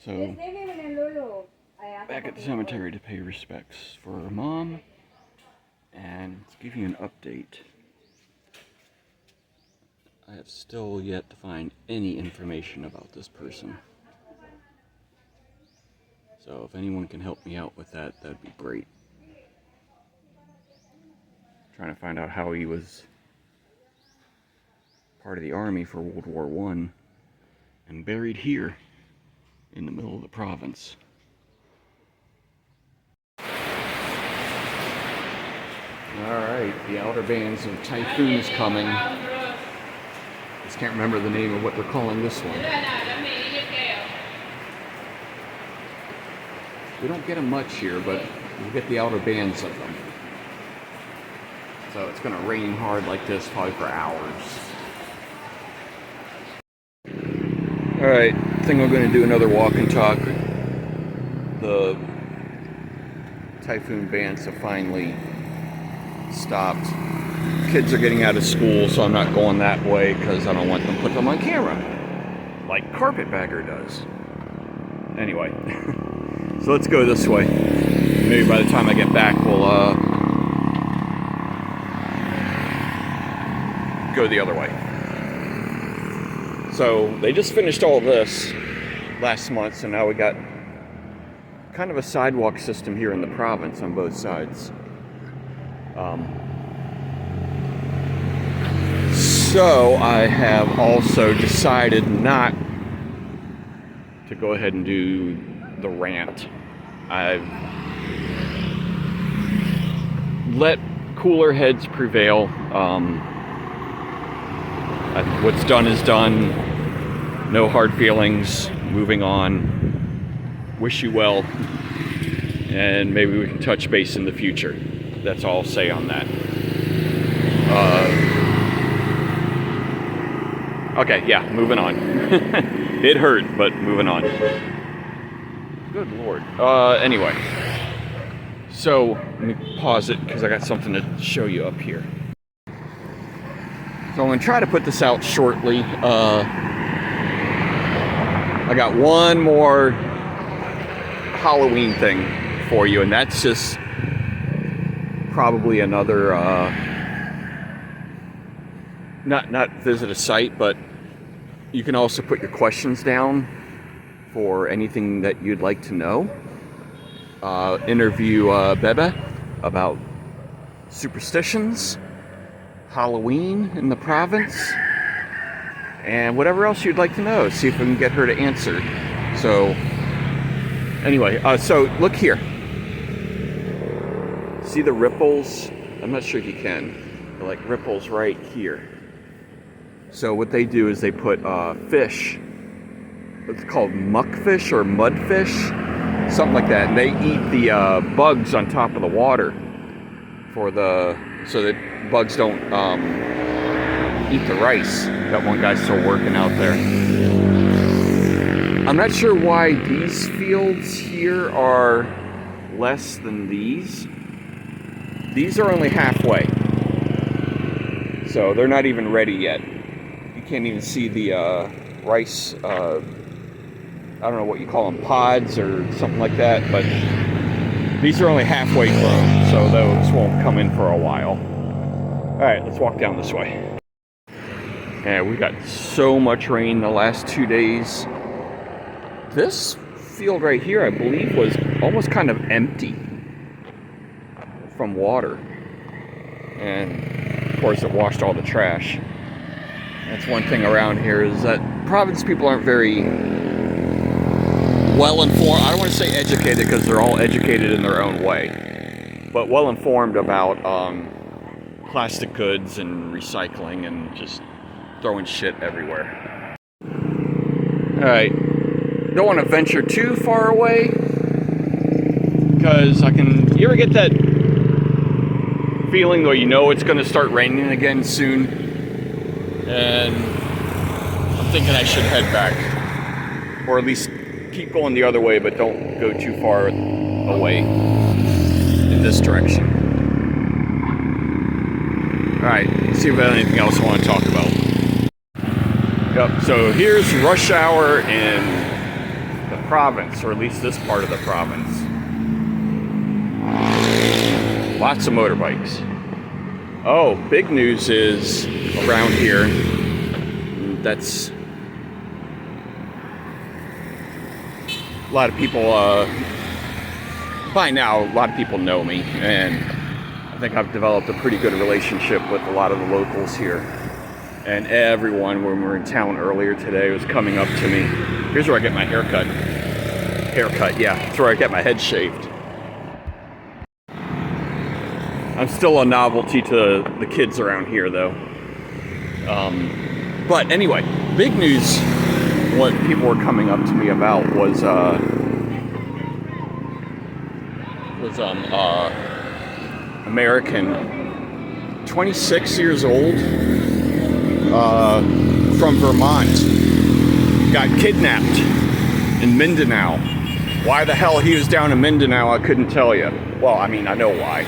So, back at the cemetery to pay respects for her mom, and to give you an update. I have still yet to find any information about this person. So if anyone can help me out with that, that'd be great. Trying to find out how he was part of the army for World War I and buried here in the middle of the province. Alright, the outer bands of typhoons coming. Just can't remember the name of what they're calling this one. We don't get them much here, but we'll get the outer bands of them. So it's going to rain hard like this probably for hours. Alright, I think we're going to do another walk and talk. The typhoon bands have finally stopped. Kids are getting out of school, so I'm not going that way because I don't want them to put them on camera like Carpetbagger does. Anyway, so let's go this way. Maybe by the time I get back, we'll go the other way. So they just finished all this last month, so now we got kind of a sidewalk system here in the province on both sides. So I have also decided not to go ahead and do the rant. I've let cooler heads prevail. What's done is done. No hard feelings. Moving on. Wish you well. And maybe we can touch base in the future. That's all I'll say on that. Okay, yeah, moving on. It hurt, but moving on. Good Lord. Anyway. So, let me pause it because I got something to show you up here. So I'm going to try to put this out shortly. I got one more Halloween thing for you, and that's just probably another, not visit a site, but you can also put your questions down for anything that you'd like to know. Interview BEBE about superstitions, Halloween in the province, and whatever else you'd like to know. See if we can get her to answer. So, anyway, so look here. See the ripples? I'm not sure if you can. They're like ripples right here. So what they do is they put fish. It's called muckfish or mudfish, something like that. And they eat the bugs on top of the water so that bugs don't eat the rice. Got one guy still working out there. I'm not sure why these fields here are less than these. These are only halfway. So they're not even ready yet. You can't even see the rice, I don't know what you call them, pods or something like that, but these are only halfway grown, so those won't come in for a while. Alright, let's walk down this way. And we got so much rain the last 2 days. This field right here, I believe, was almost kind of empty from water. And of course it washed all the trash. That's one thing around here, is that province people aren't very well informed. I don't want to say educated because they're all educated in their own way, but well informed about plastic goods and recycling and just throwing shit everywhere. Alright, don't want to venture too far away because you ever get that feeling though you know it's going to start raining again soon, and I'm thinking I should head back, or at least keep going the other way, but don't go too far away in this direction. Alright, let's see if there's anything else I want to talk about. Yep, so here's rush hour in the province, or at least this part of the province. Lots of motorbikes. Oh, big news is around here. That's a lot of people, by now, a lot of people know me, and I think I've developed a pretty good relationship with a lot of the locals here. And everyone, when we were in town earlier today, was coming up to me. Here's where I get my haircut. Yeah, that's where I get my head shaved. I'm still a novelty to the kids around here, though. But anyway, big news, what people were coming up to me about was American, 26 years old, from Vermont, got kidnapped in Mindanao. Why the hell he was down in Mindanao, I couldn't tell you. Well, I mean, I know why.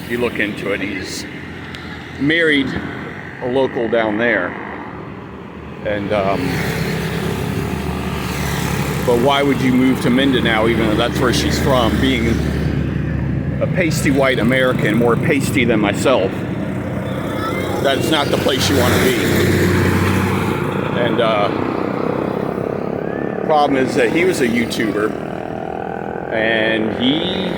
If you look into it, he's married a local down there. And, but why would you move to Mindanao, even though that's where she's from, being a pasty white American, more pasty than myself? That's not the place you want to be. And problem is that he was a YouTuber, and he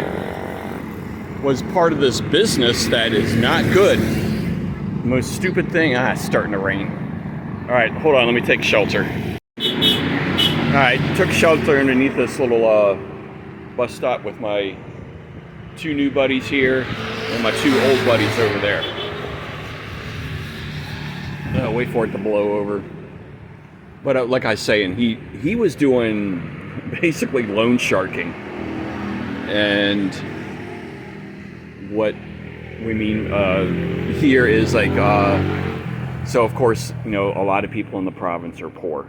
was part of this business that is not good. The most stupid thing. It's starting to rain. All right, hold on, let me take shelter. All right, took shelter underneath this little bus stop with my 2 new buddies here and my 2 old buddies over there. Wait for it to blow over. But like I say, and he was doing basically loan sharking. And what we mean here is like, so of course, you know, a lot of people in the province are poor.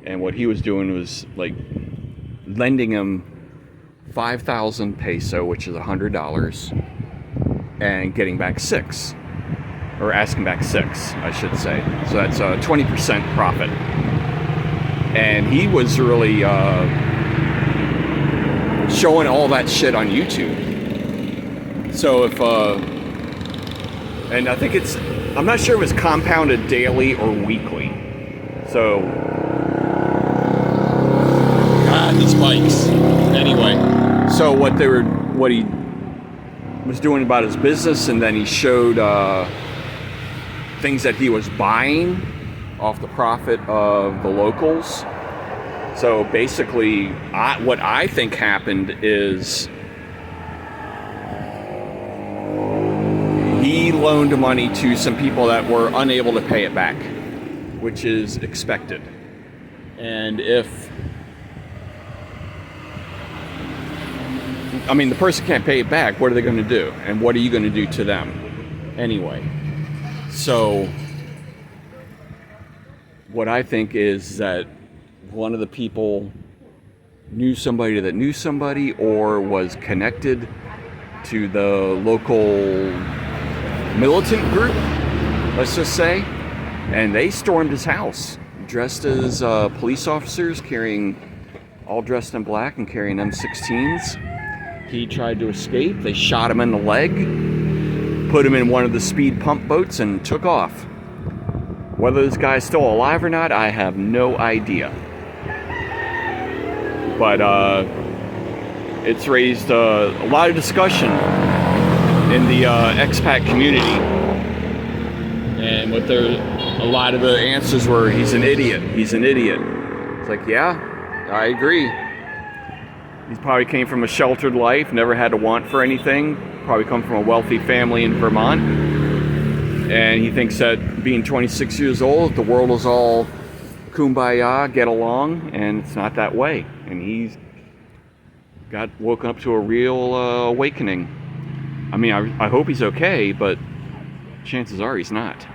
And what he was doing was like lending him 5,000 peso, which is $100, and getting back 6. Or asking back 6, I should say. So that's a 20% profit. And he was really showing all that shit on YouTube. So if, and I think I'm not sure if it's compounded daily or weekly. So, these bikes. Anyway, so what he was doing about his business, and then he showed, things that he was buying off the profit of the locals. So basically, what I think happened is he loaned money to some people that were unable to pay it back, which is expected. And the person can't pay it back, what are they going to do? And what are you going to do to them? Anyway. So, what I think is that one of the people knew somebody that knew somebody, or was connected to the local militant group, let's just say, and they stormed his house, dressed as police officers, all dressed in black and carrying M16s. He tried to escape. They shot him in the leg, put him in one of the speed pump boats, and took off. Whether this guy's still alive or not, I have no idea. But it's raised a lot of discussion in the expat community. And a lot of the answers were, he's an idiot. He's an idiot. It's like, yeah, I agree. He probably came from a sheltered life, never had a want for anything. Probably come from a wealthy family in Vermont, and he thinks that being 26 years old, the world is all kumbaya, get along, and it's not that way. And he's woken up to a real awakening. I mean, I hope he's okay, but chances are he's not.